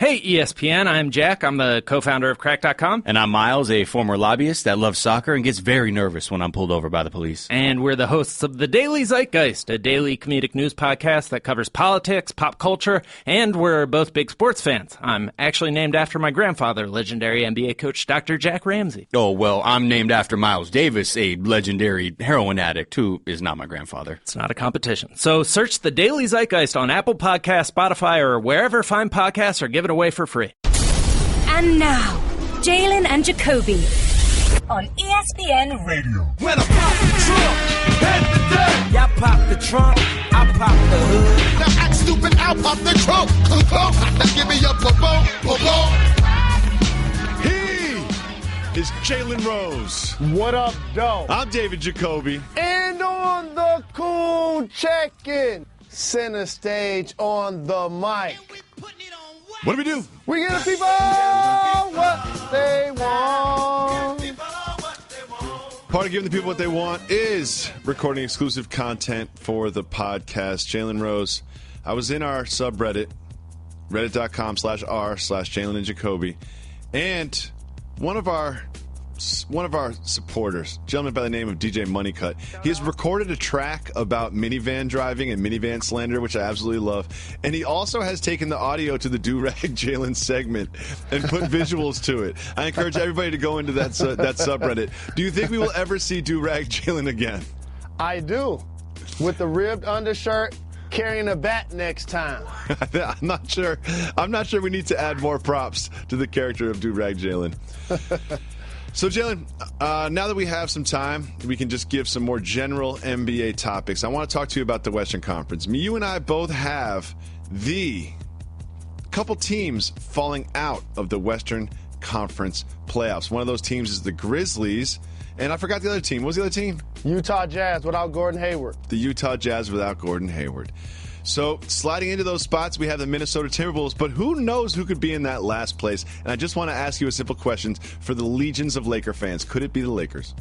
Hey, ESPN, I'm Jack. I'm the co-founder of Crack.com. And I'm Miles, a former lobbyist that loves soccer and gets very nervous when I'm pulled over by the police. And we're the hosts of The Daily Zeitgeist, a daily comedic news podcast that covers politics, pop culture, and we're both big sports fans. I'm actually named after my grandfather, legendary NBA coach Dr. Jack Ramsey. Oh, well, I'm named after Miles Davis, a legendary heroin addict who is not my grandfather. It's not a competition. So search The Daily Zeitgeist on Apple Podcasts, Spotify, or wherever fine podcasts are given away for free. And now, Jalen and Jacoby on ESPN Radio. When I pop the trunk, head the dirt. Y'all pop the trunk, I pop the hood. Now act stupid, I'll pop the trunk. Now give me a boom. He is Jalen Rose. What up, though? I'm David Jacoby. And on the cool check-in, center stage on the mic. What do we do? We give the people what they want. Part of giving the people what they want is recording exclusive content for the podcast. Jalen Rose, I was in our subreddit, reddit.com/r/Jalen and Jacoby, and one of our supporters, a gentleman by the name of DJ Moneycut, he has recorded a track about minivan driving and minivan slander, which I absolutely love. And he also has taken the audio to the Do-Rag Jalen segment and put visuals to it. I encourage everybody to go into that subreddit. Do you think we will ever see Do-Rag Jalen again? I do. With the ribbed undershirt, carrying a bat next time. I'm not sure we need to add more props to the character of Do-Rag Jalen. So, Jalen, now that we have some time, we can just give some more general NBA topics. I want to talk to you about the Western Conference. You and I both have the couple teams falling out of the Western Conference playoffs. One of those teams is the Grizzlies, and I forgot the other team. What was the other team? Utah Jazz without Gordon Hayward. The Utah Jazz without Gordon Hayward. So, sliding into those spots, we have the Minnesota Timberwolves, but who knows who could be in that last place? And I just want to ask you a simple question for the legions of Laker fans. Could it be the Lakers?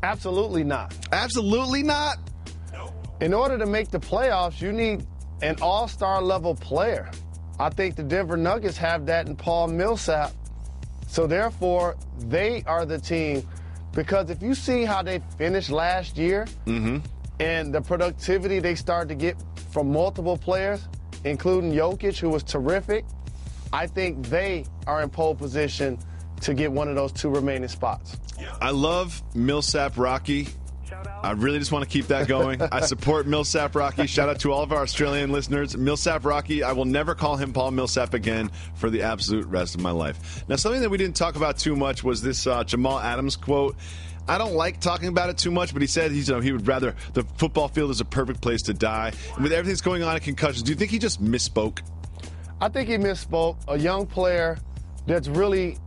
Absolutely not. Absolutely not? In order to make the playoffs, you need an all-star level player. I think the Denver Nuggets have that in Paul Millsap. So, therefore, they are the team. Because if you see how they finished last year and the productivity they started to get from multiple players, including Jokic, who was terrific, I think they are in pole position to get one of those two remaining spots. I love Millsap Rocky. I really just want to keep that going. I support Millsap Rocky. Shout out to all of our Australian listeners. Millsap Rocky, I will never call him Paul Millsap again for the absolute rest of my life. Now, something that we didn't talk about too much was this Jamal Adams quote. I don't like talking about it too much, but he said he would rather the football field is a perfect place to die. And with everything that's going on in concussions, do you think he just misspoke? I think he misspoke. A young player that's really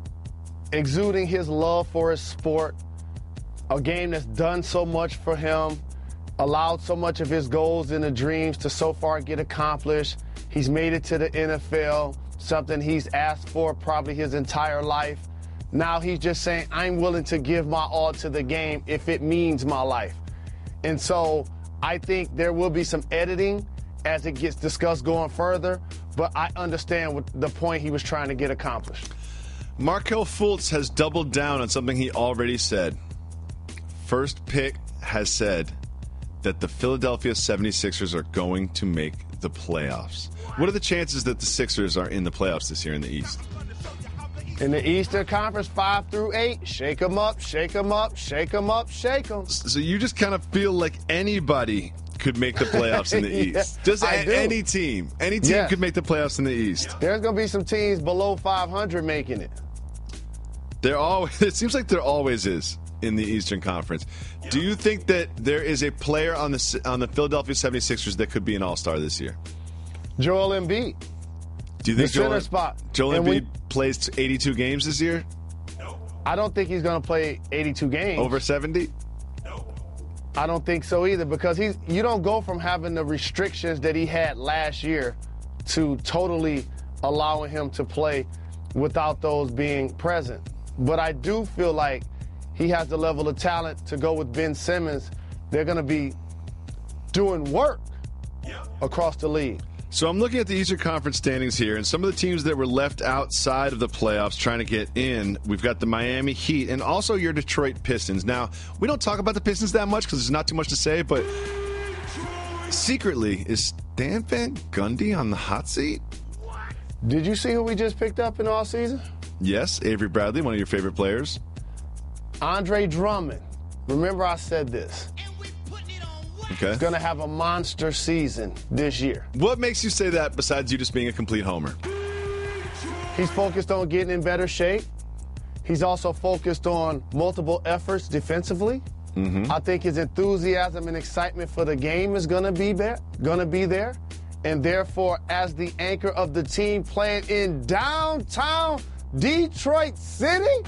exuding his love for his sport, a game that's done so much for him, allowed so much of his goals and the dreams to so far get accomplished. He's made it to the NFL, something he's asked for probably his entire life. Now he's just saying, I'm willing to give my all to the game if it means my life. And so I think there will be some editing as it gets discussed going further, but I understand what the point he was trying to get accomplished. Markelle Fultz has doubled down on something he already said. First Pick has said that the Philadelphia 76ers are going to make the playoffs. What are the chances that the Sixers are in the playoffs this year in the East? In the Eastern Conference, 5 through 8, shake them up, shake them up, shake them up, shake them. So you just kind of feel like anybody could make the playoffs in the East. Just any team. Any team could make the playoffs in the East. There's going to be some teams below 500 making it. It seems like there always is in the Eastern Conference. Do you think that there is a player on the Philadelphia 76ers that could be an all-star this year? Joel Embiid. Do you think Joel Embiid plays 82 games this year? No. I don't think he's going to play 82 games. Over 70? No. I don't think so either, because you don't go from having the restrictions that he had last year to totally allowing him to play without those being present. But I do feel like he has the level of talent to go with Ben Simmons. They're going to be doing work across the league. So I'm looking at the Eastern Conference standings here, and some of the teams that were left outside of the playoffs trying to get in. We've got the Miami Heat and also your Detroit Pistons. Now, we don't talk about the Pistons that much because there's not too much to say, but secretly, is Stan Van Gundy on the hot seat? Did you see who we just picked up in all season? Yes, Avery Bradley, one of your favorite players. Andre Drummond. Remember I said this. Okay. He's going to have a monster season this year. What makes you say that besides you just being a complete homer? He's focused on getting in better shape. He's also focused on multiple efforts defensively. I think his enthusiasm and excitement for the game is going to be there. And therefore, as the anchor of the team playing in downtown Detroit City,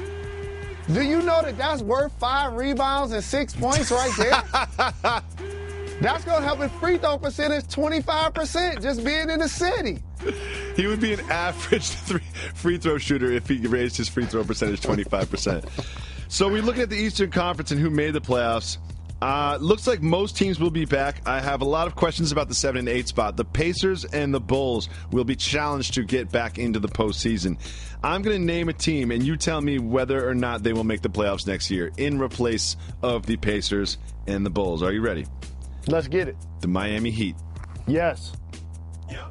do you know that that's worth 5 rebounds and 6 points right there? That's going to help his free throw percentage 25% just being in the city. He would be an average free throw shooter if he raised his free throw percentage 25%. So we look at the Eastern Conference and who made the playoffs. Looks like most teams will be back. I have a lot of questions about the 7 and 8 spot. The Pacers and the Bulls will be challenged to get back into the postseason. I'm going to name a team, and you tell me whether or not they will make the playoffs next year in replace of the Pacers and the Bulls. Are you ready? Let's get it. The Miami Heat. Yes.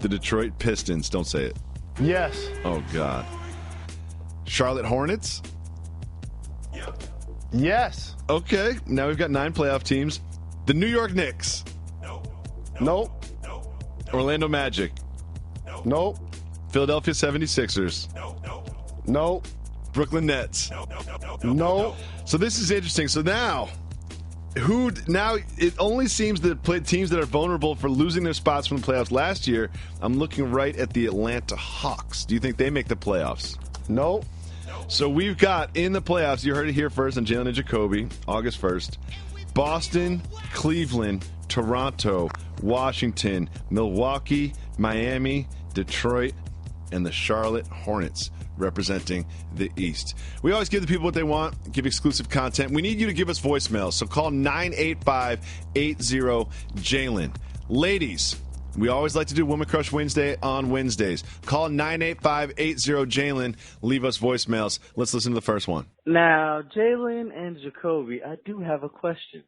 The Detroit Pistons. Don't say it. Yes. Oh, God. Charlotte Hornets. Yes. Okay, now we've got 9 playoff teams. The New York Knicks. Nope. Orlando Magic. Nope. Philadelphia 76ers. Nope. Brooklyn Nets. Nope. So this is interesting. So now it only seems that teams that are vulnerable for losing their spots from the playoffs last year. I'm looking right at the Atlanta Hawks. Do you think they make the playoffs? Nope. So we've got in the playoffs, you heard it here first on Jalen Jacoby, August 1st, Boston, Cleveland, Toronto, Washington, Milwaukee, Miami, Detroit, and the Charlotte Hornets representing the East. We always give the people what they want, give exclusive content. We need you to give us voicemails, so call 985-80-JALEN. Ladies, we always like to do Woman Crush Wednesday on Wednesdays. Call 985-80-JALEN. Leave us voicemails. Let's listen to the first one. Now, Jalen and Jacoby, I do have a question.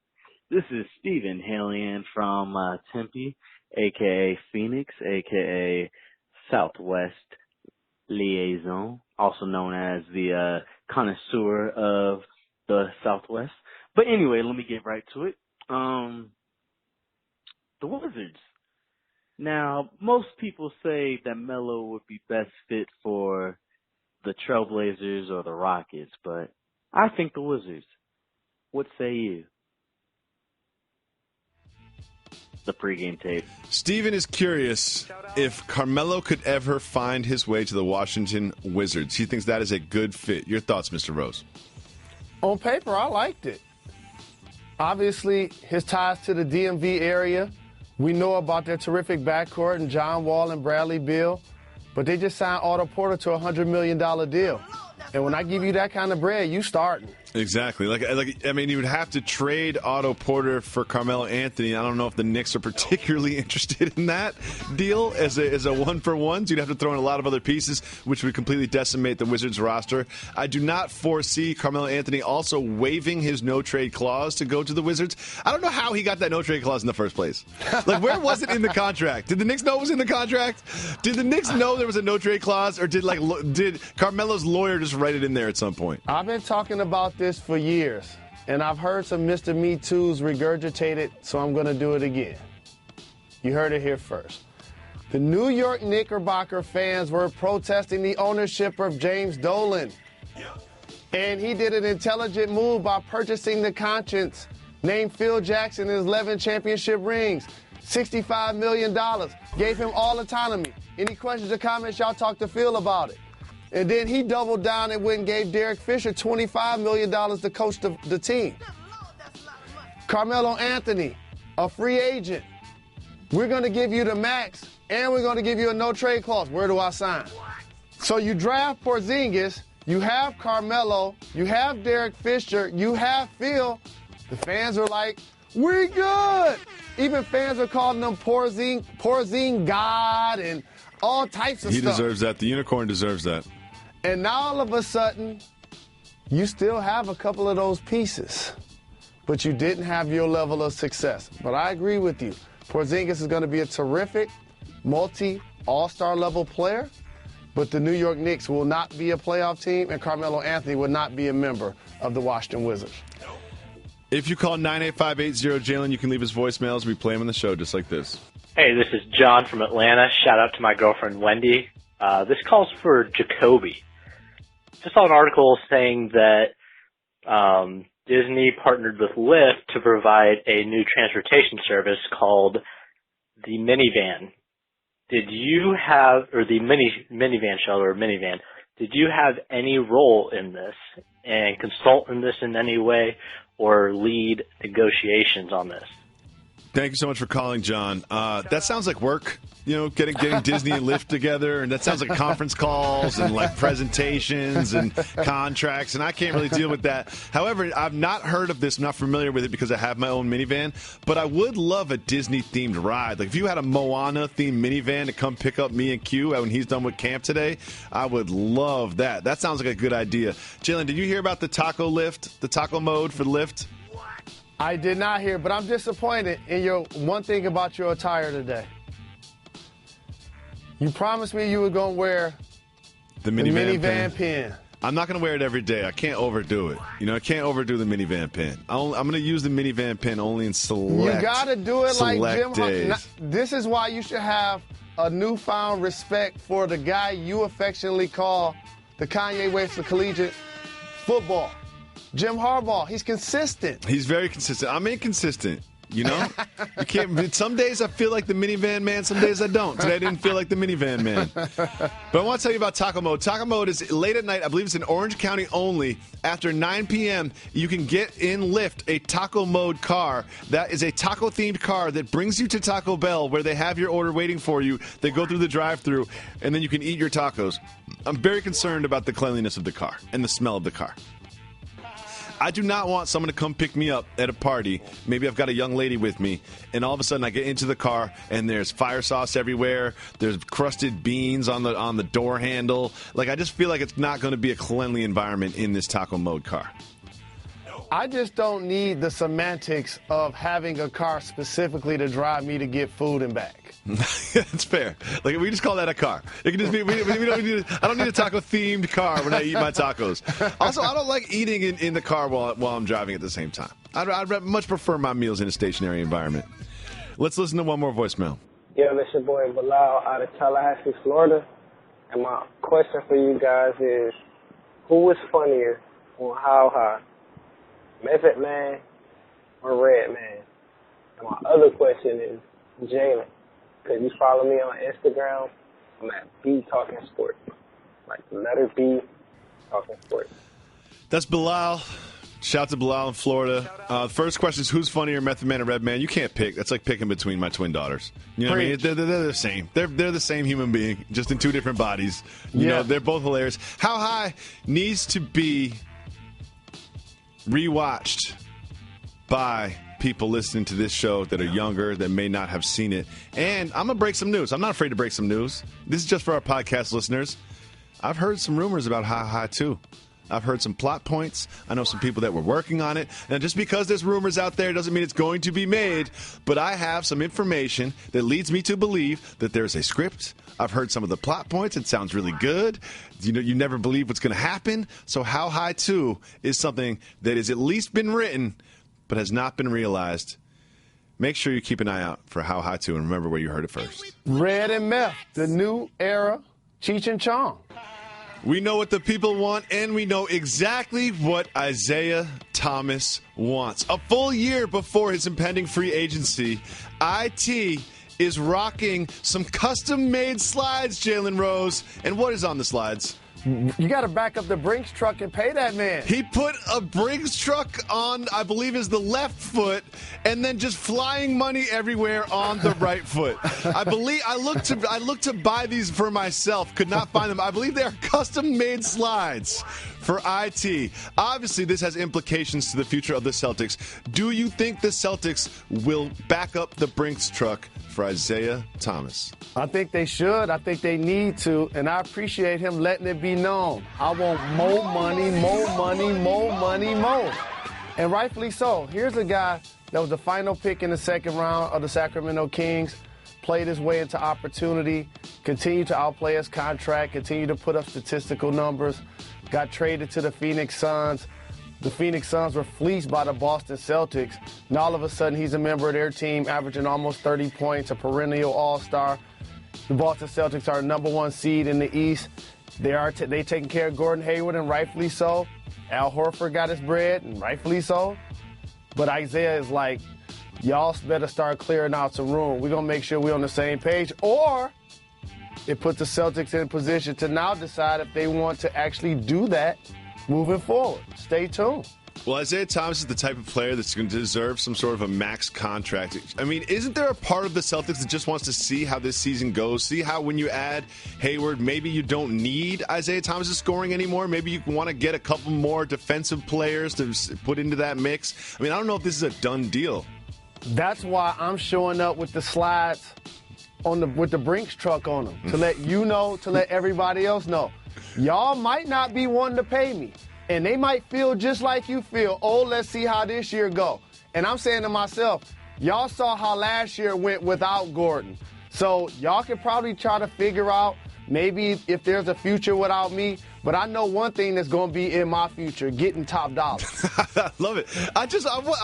This is Steven hailing in from Tempe, a.k.a. Phoenix, a.k.a. Southwest Liaison, also known as the connoisseur of the Southwest. But anyway, let me get right to it. The Wizards. Now, most people say that Melo would be best fit for the Trailblazers or the Rockets, but I think the Wizards. What say you? The pregame tape. Steven is curious if Carmelo could ever find his way to the Washington Wizards. He thinks that is a good fit. Your thoughts, Mr. Rose? On paper, I liked it. Obviously, his ties to the DMV area. We know about their terrific backcourt and John Wall and Bradley Beal, but they just signed Otto Porter to a $100 million deal. And when I give you that kind of bread, you starting. Exactly. I mean, you would have to trade Otto Porter for Carmelo Anthony. I don't know if the Knicks are particularly interested in that deal as a one-for-one. So you'd have to throw in a lot of other pieces, which would completely decimate the Wizards roster. I do not foresee Carmelo Anthony also waiving his no-trade clause to go to the Wizards. I don't know how he got that no-trade clause in the first place. Like, where was it in the contract? Did the Knicks know it was in the contract? Did the Knicks know there was a no-trade clause, or did Carmelo's lawyer just write it in there at some point? I've been talking about this for years, and I've heard some Mr. Me Too's regurgitate it, so I'm going to do it again. You heard it here first. The New York Knickerbocker fans were protesting the ownership of James Dolan, and he did an intelligent move by purchasing the conscience named Phil Jackson and his 11 championship rings, $65 million, gave him all autonomy. Any questions or comments, y'all talk to Phil about it. And then he doubled down and went and gave Derek Fisher $25 million to coach the team. Carmelo Anthony, a free agent. We're going to give you the max, and we're going to give you a no-trade clause. Where do I sign? So you draft Porzingis, you have Carmelo, you have Derek Fisher, you have Phil. The fans are like, We're good. Even fans are calling them Porzing God and all types of stuff. He deserves that. The unicorn deserves that. And now all of a sudden, you still have a couple of those pieces, but you didn't have your level of success. But I agree with you. Porzingis is going to be a terrific multi-all-star level player, but the New York Knicks will not be a playoff team, and Carmelo Anthony will not be a member of the Washington Wizards. If you call 98580-JALEN, you can leave us voicemails. We play them on the show just like this. Hey, this is John from Atlanta. Shout out to my girlfriend, Wendy. This calls for Jacoby. Just saw an article saying that Disney partnered with Lyft to provide a new transportation service called the minivan. Did you have, or the minivan shuttle or minivan, did you have any role in this and consult in this in any way or lead negotiations on this? Thank you so much for calling, John. That sounds like work, getting Disney and Lyft together, and that sounds like conference calls and like presentations and contracts, and I can't really deal with that. However, I've not heard of this, I'm not familiar with it because I have my own minivan, but I would love a Disney-themed ride. Like if you had a Moana-themed minivan to come pick up me and Q when he's done with camp today, I would love that. That sounds like a good idea. Jalen, did you hear about the taco lift, the taco mode for Lyft? I did not hear, but I'm disappointed in your one thing about your attire today. You promised me you were going to wear the minivan pin. I'm not going to wear it every day. I can't overdo it. I can't overdo the minivan pin. I'm going to use the minivan pin only in select You got to do it like Jim days. This is why you should have a newfound respect for the guy you affectionately call the Kanye West of collegiate football. Jim Harbaugh, he's consistent. He's very consistent. I'm inconsistent, You can't. Some days I feel like the minivan man, some days I don't. Today I didn't feel like the minivan man. But I want to tell you about Taco Mode. Taco Mode is late at night. I believe it's in Orange County only. After 9 p.m., you can get in Lyft a Taco Mode car. That is a taco-themed car that brings you to Taco Bell where they have your order waiting for you. They go through the drive-thru, and then you can eat your tacos. I'm very concerned about the cleanliness of the car and the smell of the car. I do not want someone to come pick me up at a party. Maybe I've got a young lady with me, and all of a sudden I get into the car, and there's fire sauce everywhere. There's crusted beans on the door handle. Like, I just feel like it's not going to be a cleanly environment in this Taco Mode car. I just don't need the semantics of having a car specifically to drive me to get food and back. That's fair. Like, we just call that a car. It can just be. We don't need. I don't need a taco-themed car when I eat my tacos. Also, I don't like eating in the car while I'm driving at the same time. I'd much prefer my meals in a stationary environment. Let's listen to one more voicemail. Yo, this your boy Bilal out of Tallahassee, Florida. And my question for you guys is, who is funnier on How High? Method Man or Red Man? And my other question is Jalen. Because you follow me on Instagram, I'm at B Talking Sport. Like the letter B Talking Sport. That's Bilal. Shout out to Bilal in Florida. First question is, who's funnier, Method Man or Red Man? You can't pick. That's like picking between my twin daughters. You know what I mean? They're the same. They're the same human being, just in two different bodies. You know, they're both hilarious. How High needs to be rewatched by people listening to this show that are younger, that may not have seen it. And I'm going to break some news. I'm not afraid to break some news. This is just for our podcast listeners. I've heard some rumors about How High, too. I've heard some plot points. I know some people that were working on it. And just because there's rumors out there doesn't mean it's going to be made. But I have some information that leads me to believe that there's a script. I've heard some of the plot points. It sounds really good. You never believe what's going to happen. So How High 2 is something that has at least been written but has not been realized. Make sure you keep an eye out for How High 2 and remember where you heard it first. Red and Meth, the new era Cheech and Chong. We know what the people want, and we know exactly what Isaiah Thomas wants. A full year before his impending free agency, IT is rocking some custom-made slides, Jalen Rose. And what is on the slides? You got to back up the Brinks truck and pay that man. He put a Brinks truck on, I believe, is the left foot, and then just flying money everywhere on the right foot. I looked to buy these for myself, could not find them. I believe they are custom-made slides for IT. Obviously, this has implications to the future of the Celtics. Do you think the Celtics will back up the Brinks truck for Isaiah Thomas? I think they should. I think they need to. And I appreciate him letting it be known. I want more money, more money, more money, more. And rightfully so. Here's a guy that was the final pick in the second round of the Sacramento Kings, played his way into opportunity, continued to outplay his contract, continued to put up statistical numbers, got traded to the Phoenix Suns. The Phoenix Suns were fleeced by the Boston Celtics. And all of a sudden, he's a member of their team, averaging almost 30 points, a perennial all-star. The Boston Celtics are number 1 seed in the East. They taking care of Gordon Hayward, and rightfully so. Al Horford got his bread, and rightfully so. But Isaiah is like, y'all better start clearing out some room. We're going to make sure we're on the same page. Or it puts the Celtics in position to now decide if they want to actually do that moving forward. Stay tuned. Well, Isaiah Thomas is the type of player that's going to deserve some sort of a max contract. I mean, isn't there a part of the Celtics that just wants to see how this season goes? See how when you add Hayward, maybe you don't need Isaiah Thomas' scoring anymore? Maybe you want to get a couple more defensive players to put into that mix? I mean, I don't know if this is a done deal. That's why I'm showing up with the slides with the Brinks truck on them, to let you know, to let everybody else know. Y'all might not be wanting to pay me. And they might feel just like you feel. Oh, let's see how this year go. And I'm saying to myself, y'all saw how last year went without Gordon. So y'all can probably try to figure out maybe if there's a future without me. But I know one thing that's going to be in my future, getting top dollar. I love it. I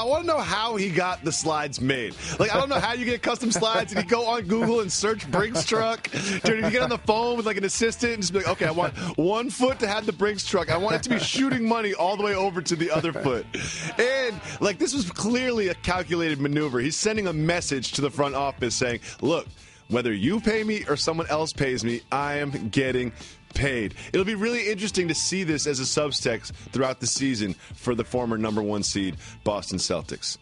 want to know how he got the slides made. Like, I don't know how you get custom slides. Did you go on Google and search Brinks truck? Did you get on the phone with like an assistant and just be like, okay, I want one foot to have the Brinks truck. I want it to be shooting money all the way over to the other foot. And like, this was clearly a calculated maneuver. He's sending a message to the front office saying, look, whether you pay me or someone else pays me, I am getting paid. It'll be really interesting to see this as a subtext throughout the season for the former number 1 seed Boston Celtics.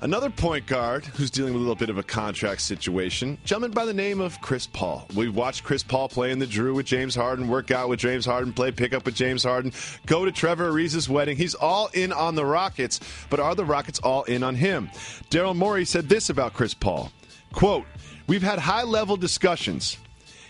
Another point guard who's dealing with a little bit of a contract situation, gentleman by the name of Chris Paul. We've watched Chris Paul play in the Drew with James Harden, work out with James Harden, play pickup with James Harden, go to Trevor Ariza's wedding. He's all in on the Rockets, but are the Rockets all in on him? Daryl Morey said this about Chris Paul, quote, "We've had high-level discussions.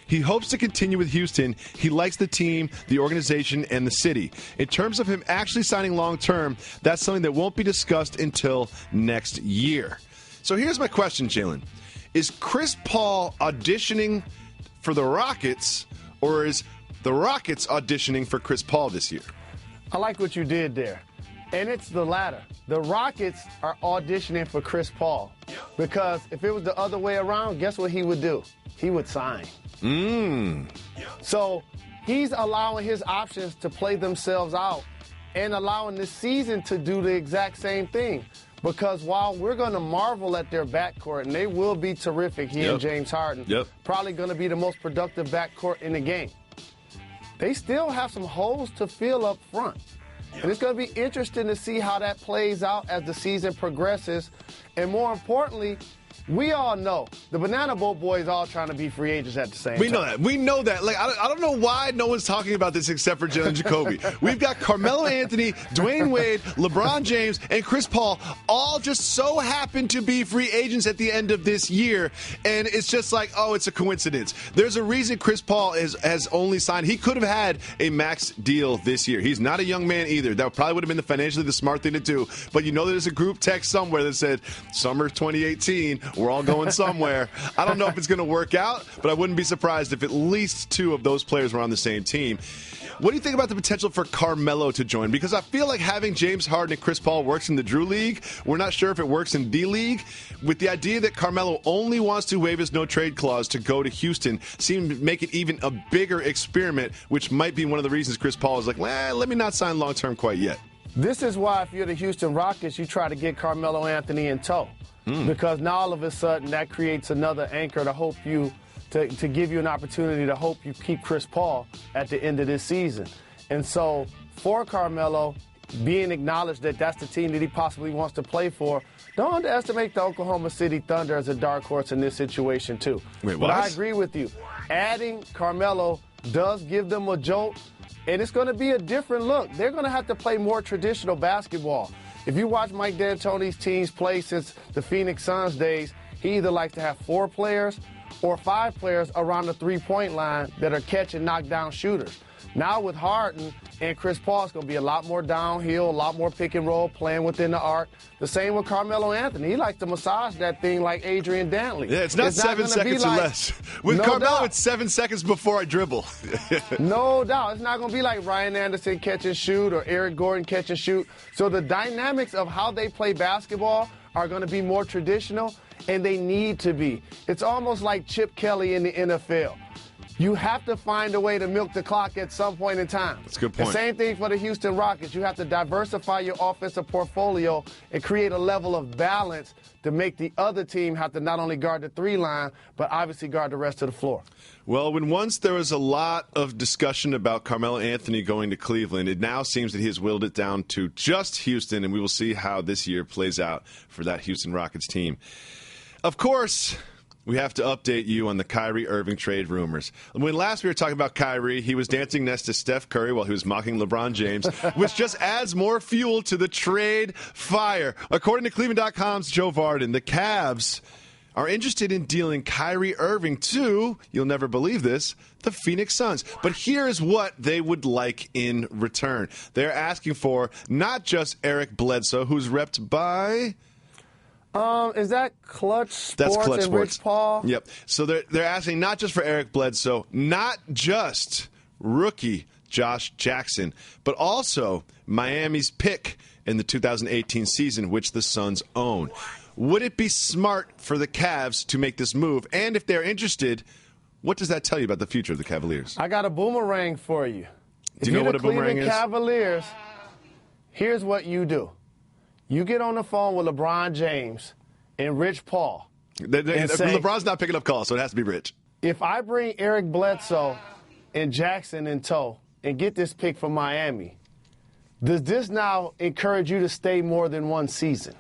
He hopes to continue with Houston. He likes the team, the organization, and the city. In terms of him actually signing long-term, that's something that won't be discussed until next year." So here's my question, Jalen. Is Chris Paul auditioning for the Rockets, or is the Rockets auditioning for Chris Paul this year? I like what you did there. And it's the latter. The Rockets are auditioning for Chris Paul. Because if it was the other way around, guess what he would do? He would sign. So he's allowing his options to play themselves out and allowing this season to do the exact same thing. Because while we're going to marvel at their backcourt, and they will be terrific, he and James Harden, probably going to be the most productive backcourt in the game, they still have some holes to fill up front. And it's going to be interesting to see how that plays out as the season progresses. And more importantly, we all know the Banana Boat Boys all trying to be free agents at the same time. We know that. We know that. Like, I don't know why no one's talking about this except for Jalen Jacoby. We've got Carmelo Anthony, Dwayne Wade, LeBron James, and Chris Paul all just so happen to be free agents at the end of this year. And it's just like, oh, it's a coincidence. There's a reason Chris Paul has only signed. He could have had a max deal this year. He's not a young man either. That probably would have been financially the smart thing to do. But you know there's a group text somewhere that said, summer 2018, we're all going somewhere. I don't know if it's going to work out, but I wouldn't be surprised if at least 2 of those players were on the same team. What do you think about the potential for Carmelo to join? Because I feel like having James Harden and Chris Paul works in the Drew League. We're not sure if it works in D-League. With the idea that Carmelo only wants to waive his no-trade clause to go to Houston seemed to make it even a bigger experiment, which might be one of the reasons Chris Paul is like, let me not sign long-term quite yet. This is why if you're the Houston Rockets, you try to get Carmelo Anthony in tow. Because now all of a sudden that creates another anchor to help you to give you an opportunity to hope you keep Chris Paul at the end of this season. And so for Carmelo, being acknowledged that that's the team that he possibly wants to play for, don't underestimate the Oklahoma City Thunder as a dark horse in this situation, too. Wait, what? But I agree with you. Adding Carmelo does give them a jolt, and it's going to be a different look. They're going to have to play more traditional basketball. If you watch Mike D'Antoni's teams play since the Phoenix Suns days, he either likes to have 4 players or 5 players around the three-point line that are catch and knock down shooters. Now with Harden and Chris Paul, it's going to be a lot more downhill, a lot more pick and roll, playing within the arc. The same with Carmelo Anthony. He likes to massage that thing like Adrian Dantley. Yeah, it's not 7 seconds or less. With No Carmelo, doubt. it's 7 seconds before I dribble. No doubt. It's not going to be like Ryan Anderson catch and shoot or Eric Gordon catch and shoot. So the dynamics of how they play basketball are going to be more traditional, and they need to be. It's almost like Chip Kelly in the NFL. You have to find a way to milk the clock at some point in time. That's a good point. The same thing for the Houston Rockets. You have to diversify your offensive portfolio and create a level of balance to make the other team have to not only guard the 3-line, but obviously guard the rest of the floor. Well, when once there was a lot of discussion about Carmelo Anthony going to Cleveland, it now seems that he has whittled it down to just Houston, and we will see how this year plays out for that Houston Rockets team. Of course, we have to update you on the Kyrie Irving trade rumors. When last we were talking about Kyrie, he was dancing next to Steph Curry while he was mocking LeBron James, which just adds more fuel to the trade fire. According to Cleveland.com's Joe Varden, the Cavs are interested in dealing Kyrie Irving to, you'll never believe this, the Phoenix Suns. But here's what they would like in return. They're asking for not just Eric Bledsoe, who's repped by... Is that Klutch Sports That's Klutch and Sports. Rich Paul? Yep. So they're asking not just for Eric Bledsoe, not just rookie Josh Jackson, but also Miami's pick in the 2018 season, which the Suns own. Would it be smart for the Cavs to make this move? And if they're interested, what does that tell you about the future of the Cavaliers? I got a boomerang for you. Do you know what a boomerang is? If you're the Cleveland Cavaliers, here's what you do. You get on the phone with LeBron James and Rich Paul. And say, LeBron's not picking up calls, so it has to be Rich. If I bring Eric Bledsoe and Jackson in tow and get this pick from Miami, does this now encourage you to stay more than one season?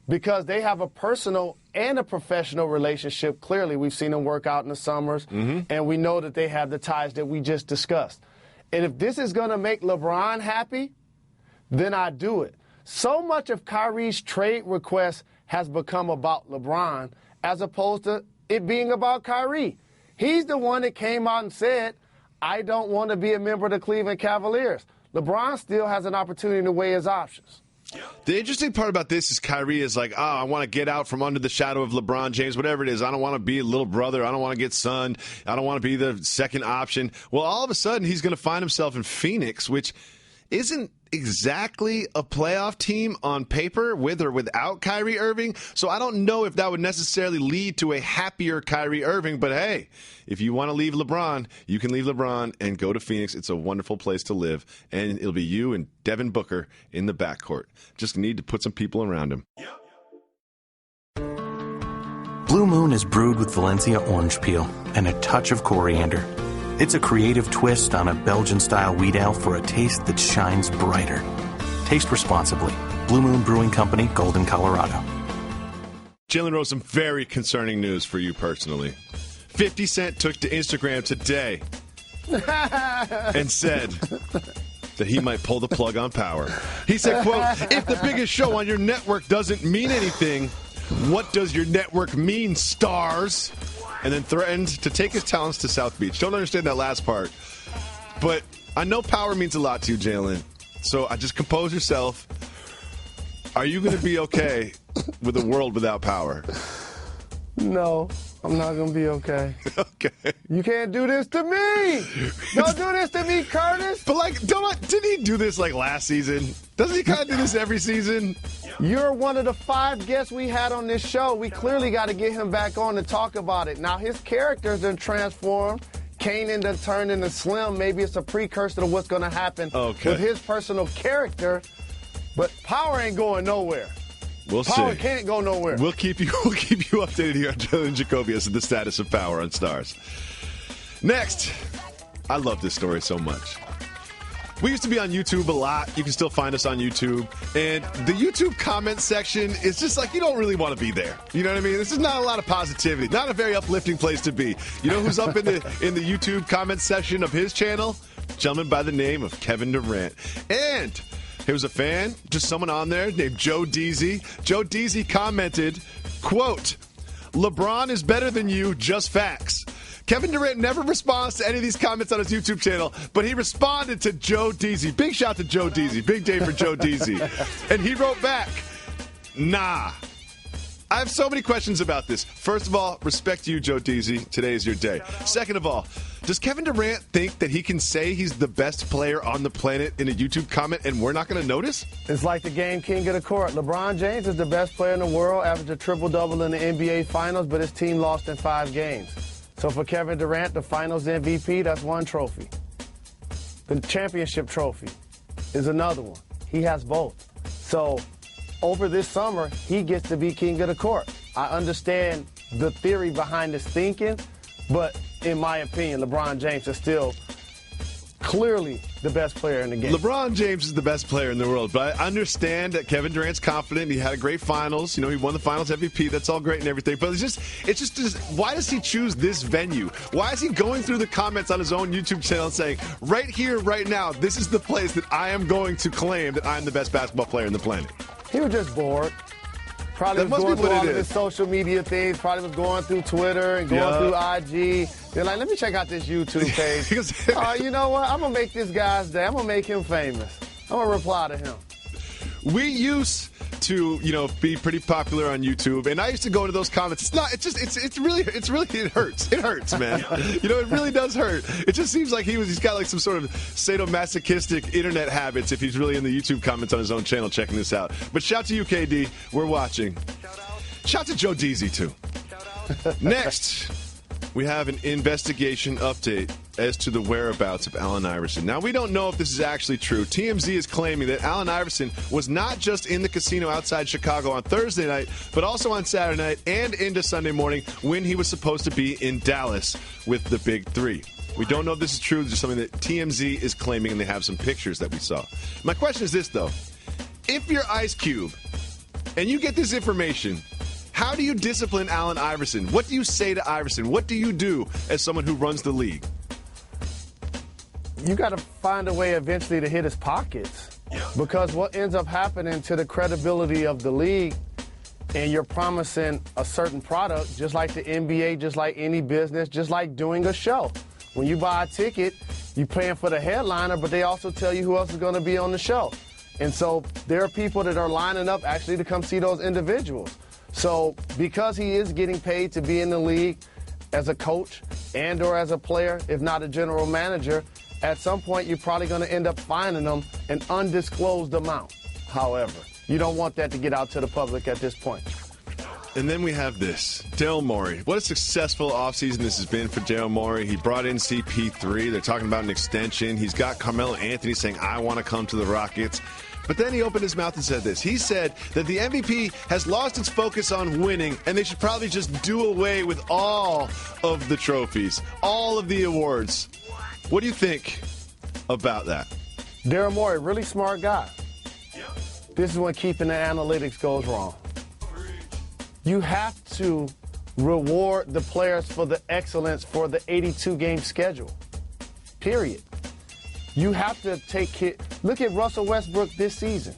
Because they have a personal and a professional relationship. Clearly, we've seen them work out in the summers, and we know that they have the ties that we just discussed. And if this is going to make LeBron happy, then I do it. So much of Kyrie's trade request has become about LeBron as opposed to it being about Kyrie. He's the one that came out and said, I don't want to be a member of the Cleveland Cavaliers. LeBron still has an opportunity to weigh his options. The interesting part about this is Kyrie is like, oh, I want to get out from under the shadow of LeBron James, whatever it is. I don't want to be a little brother. I don't want to get sunned. I don't want to be the second option. Well, all of a sudden, he's going to find himself in Phoenix, which isn't exactly a playoff team on paper with or without Kyrie Irving. So I don't know if that would necessarily lead to a happier Kyrie Irving. But hey, if you want to leave LeBron, you can leave LeBron and go to Phoenix. It's a wonderful place to live. And it'll be you and Devin Booker in the backcourt. Just need to put some people around him. Blue Moon is brewed with Valencia orange peel and a touch of coriander. It's a creative twist on a Belgian-style wheat ale for a taste that shines brighter. Taste responsibly. Blue Moon Brewing Company, Golden, Colorado. Jalen wrote some very concerning news for you personally. 50 Cent took to Instagram today and said that he might pull the plug on Power. He said, quote, if the biggest show on your network doesn't mean anything, what does your network mean, stars? And then threatened to take his talents to South Beach. Don't understand that last part. But I know Power means a lot to you, Jalen. So I just compose yourself. Are you going to be okay with a world without Power? No, I'm not going to be okay. Okay. You can't do this to me. Don't do this to me, Curtis. But, like, didn't he do this, like, last season? Doesn't he kind of do this every season? You're one of the 5 guests we had on this show. We clearly got to get him back on to talk about it. Now, his character's been transformed. Kanan done turned into Slim. Maybe it's a precursor to what's going to happen with his personal character. But Power ain't going nowhere. We'll Power see. can't go nowhere. We'll keep you updated here on Jalen Jacoby as to the status of Power on Stars. Next, I love this story so much. We used to be on YouTube a lot. You can still find us on YouTube. And the YouTube comment section is just like, you don't really want to be there. You know what I mean? This is not a lot of positivity. Not a very uplifting place to be. You know who's up in the YouTube comment section of his channel? A gentleman by the name of Kevin Durant. And there was a fan, just someone on there named Joe Deasy. Joe Deasy commented, quote, "LeBron is better than you, just facts." Kevin Durant never responds to any of these comments on his YouTube channel, but he responded to Joe Deasy. Big shout to Joe Deasy. Big day for Joe Deasy. And he wrote back, "Nah." I have so many questions about this. First of all, respect to you, Joe Deasy. Today is your day. Second of all, does Kevin Durant think that he can say he's the best player on the planet in a YouTube comment and we're not going to notice? It's like the game king of the court. LeBron James is the best player in the world, averaged a triple-double in the NBA Finals, but his team lost in 5 games. So for Kevin Durant, the Finals MVP, that's one trophy. The championship trophy is another one. He has both. So over this summer, he gets to be king of the court. I understand the theory behind his thinking, but in my opinion, LeBron James is still clearly the best player in the game. LeBron James is the best player in the world, but I understand that Kevin Durant's confident. He had a great finals. You know, he won the finals MVP. That's all great and everything. But it's just why does he choose this venue? Why is he going through the comments on his own YouTube channel and saying, right here, right now, this is the place that I am going to claim that I'm the best basketball player on the planet? He was just bored. Probably was going through all of his social media things. Probably was going through Twitter and going through IG. They're like, let me check out this YouTube page. You know what? I'm going to make this guy's day. I'm going to make him famous. I'm going to reply to him. We used to, be pretty popular on YouTube, and I used to go into those comments. It hurts. It hurts, man. It really does hurt. It just seems like he's got like some sort of sadomasochistic internet habits if he's really in the YouTube comments on his own channel checking this out. But shout to you, KD. We're watching. Shout to Joe Deasy, too. Next, we have an investigation update as to the whereabouts of Allen Iverson. Now, we don't know if this is actually true. TMZ is claiming that Allen Iverson was not just in the casino outside Chicago on Thursday night, but also on Saturday night and into Sunday morning when he was supposed to be in Dallas with the Big Three. We don't know if this is true. This is something that TMZ is claiming, and they have some pictures that we saw. My question is this, though. If you're Ice Cube and you get this information, how do you discipline Allen Iverson? What do you say to Iverson? What do you do as someone who runs the league? You got to find a way eventually to hit his pockets. Because what ends up happening to the credibility of the league, and you're promising a certain product, just like the NBA, just like any business, just like doing a show. When you buy a ticket, you're paying for the headliner, but they also tell you who else is going to be on the show. And so there are people that are lining up actually to come see those individuals. So because he is getting paid to be in the league as a coach and or as a player, if not a general manager, at some point you're probably going to end up fining them an undisclosed amount. However, you don't want that to get out to the public at this point. And then we have this. Daryl Morey. What a successful offseason this has been for Daryl Morey. He brought in CP3. They're talking about an extension. He's got Carmelo Anthony saying, I want to come to the Rockets. But then he opened his mouth and said this. He said that the MVP has lost its focus on winning, and they should probably just do away with all of the trophies, all of the awards. What do you think about that? Daryl Morey, really smart guy. This is when keeping the analytics goes wrong. You have to reward the players for the excellence for the 82-game schedule, period. You have to look at Russell Westbrook this season.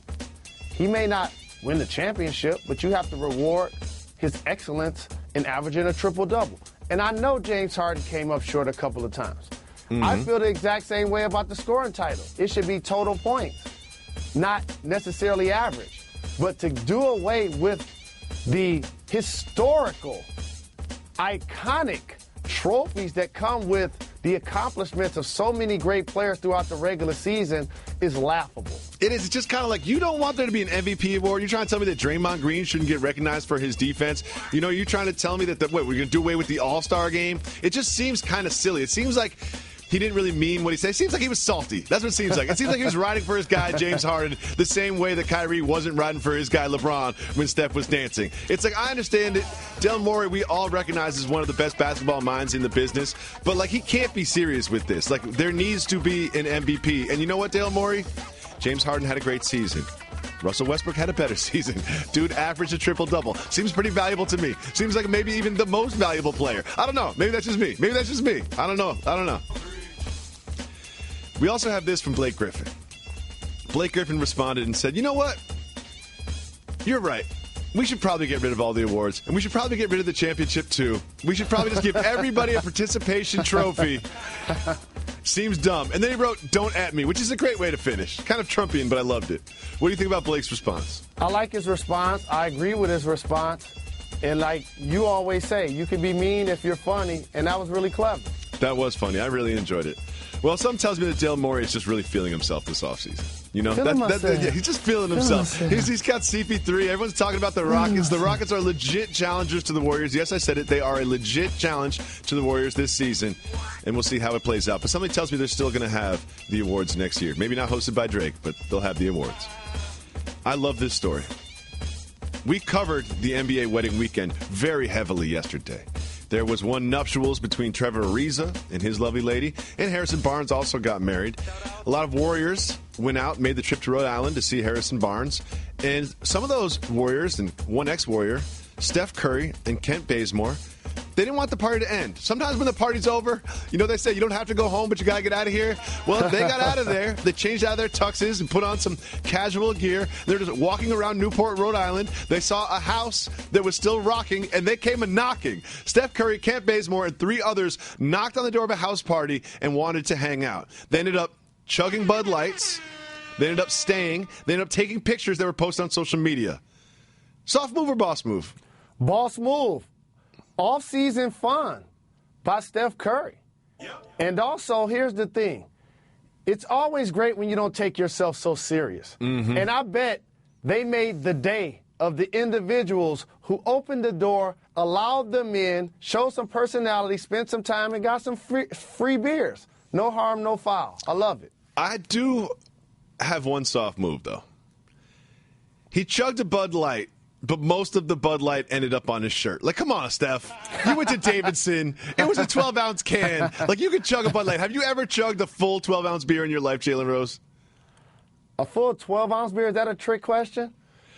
He may not win the championship, but you have to reward his excellence in averaging a triple-double. And I know James Harden came up short a couple of times. I feel the exact same way about the scoring title. It should be total points, not necessarily average. But to do away with the historical, iconic trophies that come with the accomplishments of so many great players throughout the regular season is laughable. It is. It's just kind of like, you don't want there to be an MVP award. You're trying to tell me that Draymond Green shouldn't get recognized for his defense. You're trying to tell me that, we're going to do away with the All-Star game? It just seems kind of silly. It seems like he didn't really mean what he said. It seems like he was salty. That's what it seems like. It seems like he was riding for his guy, James Harden, the same way that Kyrie wasn't riding for his guy, LeBron, when Steph was dancing. It's like, I understand it. Daryl Morey, we all recognize as one of the best basketball minds in the business, but, like, he can't be serious with this. Like, there needs to be an MVP. And you know what, Daryl Morey? James Harden had a great season. Russell Westbrook had a better season. Dude averaged a triple-double. Seems pretty valuable to me. Seems like maybe even the most valuable player. I don't know. Maybe that's just me. I don't know. We also have this from Blake Griffin. Blake Griffin responded and said, you know what? You're right. We should probably get rid of all the awards, and we should probably get rid of the championship, too. We should probably just give everybody a participation trophy. Seems dumb. And then he wrote, don't at me, which is a great way to finish. Kind of Trumpian, but I loved it. What do you think about Blake's response? I like his response. I agree with his response. And like you always say, you can be mean if you're funny, and that was really clever. That was funny. I really enjoyed it. Well, something tells me that Daryl Morey is just really feeling himself this offseason. You know, he's just feeling himself. He's got CP3. Everyone's talking about the Rockets. The Rockets are legit challengers to the Warriors. Yes, I said it. They are a legit challenge to the Warriors this season, and we'll see how it plays out. But something tells me they're still going to have the awards next year. Maybe not hosted by Drake, but they'll have the awards. I love this story. We covered the NBA wedding weekend very heavily yesterday. There was one nuptials between Trevor Ariza and his lovely lady, and Harrison Barnes also got married. A lot of Warriors went out, made the trip to Rhode Island to see Harrison Barnes. And some of those Warriors, and one ex-Warrior, Steph Curry and Kent Bazemore, they didn't want the party to end. Sometimes when the party's over, you know, they say you don't have to go home, but you got to get out of here. Well, they got out of there. They changed out of their tuxes and put on some casual gear. They're just walking around Newport, Rhode Island. They saw a house that was still rocking, and they came a knocking. Steph Curry, Kent Bazemore, and 3 others knocked on the door of a house party and wanted to hang out. They ended up chugging Bud Lights. They ended up staying. They ended up taking pictures that were posted on social media. Soft move or boss move? Boss move. Off-season fun by Steph Curry. And also, here's the thing. It's always great when you don't take yourself so serious. Mm-hmm. And I bet they made the day of the individuals who opened the door, allowed them in, showed some personality, spent some time, and got some free beers. No harm, no foul. I love it. I do have one soft move, though. He chugged a Bud Light, but most of the Bud Light ended up on his shirt. Like, come on, Steph. You went to Davidson. It was a 12-ounce can. Like, you could chug a Bud Light. Have you ever chugged a full 12-ounce beer in your life, Jalen Rose? A full 12-ounce beer? Is that a trick question?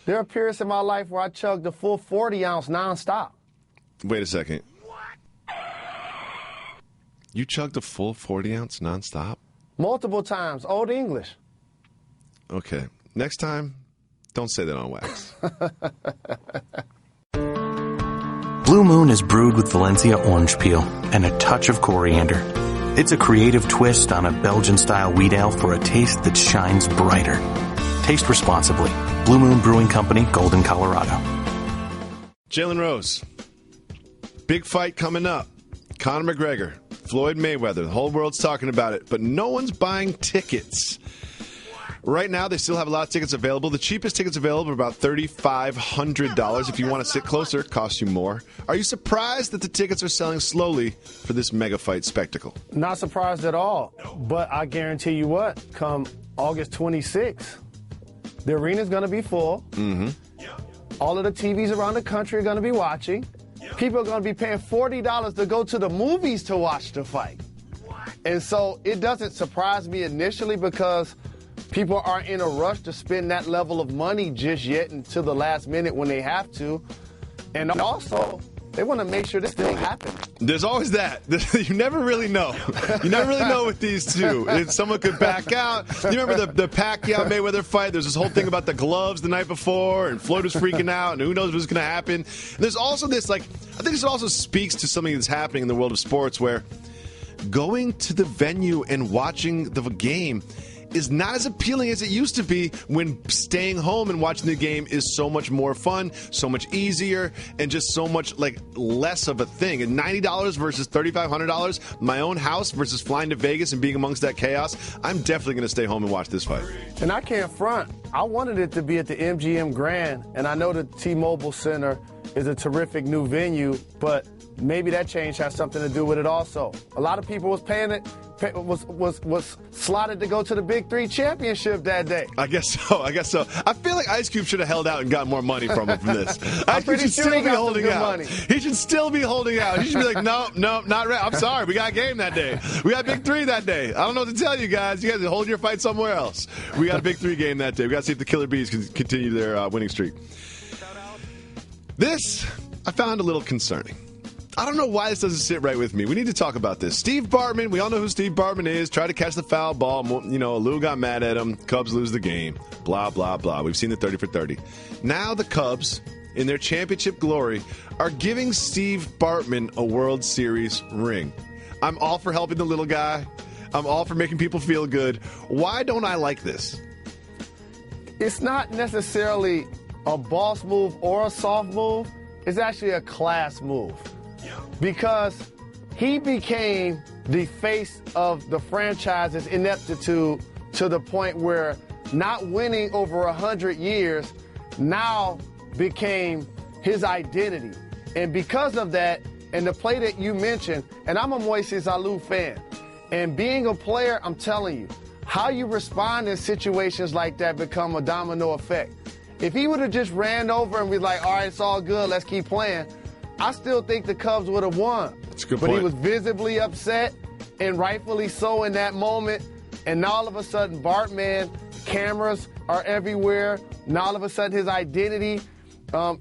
There are periods in my life where I chugged a full 40-ounce nonstop. Wait a second. You chugged a full 40-ounce nonstop? Multiple times. Old English. Okay. Next time, don't say that on wax. Blue Moon is brewed with Valencia orange peel and a touch of coriander. It's a creative twist on a Belgian-style wheat ale for a taste that shines brighter. Taste responsibly. Blue Moon Brewing Company, Golden, Colorado. Jalen Rose. Big fight coming up. Conor McGregor, Floyd Mayweather. The whole world's talking about it, but no one's buying tickets. Right now, they still have a lot of tickets available. The cheapest tickets available are about $3,500. If you want to sit closer, it costs you more. Are you surprised that the tickets are selling slowly for this mega fight spectacle? Not surprised at all. But I guarantee you what, come August 26th, the arena's going to be full. Mm-hmm. All of the TVs around the country are going to be watching. People are going to be paying $40 to go to the movies to watch the fight. And so it doesn't surprise me initially because people aren't in a rush to spend that level of money just yet until the last minute when they have to. And also, they want to make sure this thing happens. There's always that. You never really know. You never really know with these two. If someone could back out. You remember the Pacquiao-Mayweather fight? There's this whole thing about the gloves the night before, and Floyd was freaking out, and who knows what's going to happen. And there's also this, like, I think this also speaks to something that's happening in the world of sports where going to the venue and watching the game is not as appealing as it used to be when staying home and watching the game is so much more fun, so much easier, and just so much like less of a thing. And $90 versus $3,500, my own house versus flying to Vegas and being amongst that chaos, I'm definitely going to stay home and watch this fight. And I can't front. I wanted it to be at the MGM Grand, and I know the T-Mobile Center is a terrific new venue, but maybe that change has something to do with it also. A lot of people was paying was slotted to go to the Big Three championship that day. I guess so. I feel like Ice Cube should have held out and got more money from him from this. I'm Ice Cube should still be holding out. Money. He should still be holding out. He should be like, no, not right. I'm sorry. We got a game that day. We got Big Three that day. I don't know what to tell you guys. You guys hold your fight somewhere else. We got a Big Three game that day. We got to see if the Killer Bees can continue their winning streak. This I found a little concerning. I don't know why this doesn't sit right with me. We need to talk about this. Steve Bartman, we all know who Steve Bartman is. Tried to catch the foul ball. Lou got mad at him. Cubs lose the game. Blah, blah, blah. We've seen the 30 for 30. Now the Cubs, in their championship glory, are giving Steve Bartman a World Series ring. I'm all for helping the little guy. I'm all for making people feel good. Why don't I like this? It's not necessarily a boss move or a soft move. It's actually a class move. Because he became the face of the franchise's ineptitude to the point where not winning over 100 years now became his identity. And because of that, and the play that you mentioned, and I'm a Moises Alou fan, and being a player, I'm telling you, how you respond in situations like that become a domino effect. If he would have just ran over and be like, all right, it's all good, let's keep playing, I still think the Cubs would have won. That's a good point. But he was visibly upset, and rightfully so in that moment. And now all of a sudden, Bartman, cameras are everywhere. Now all of a sudden, his identity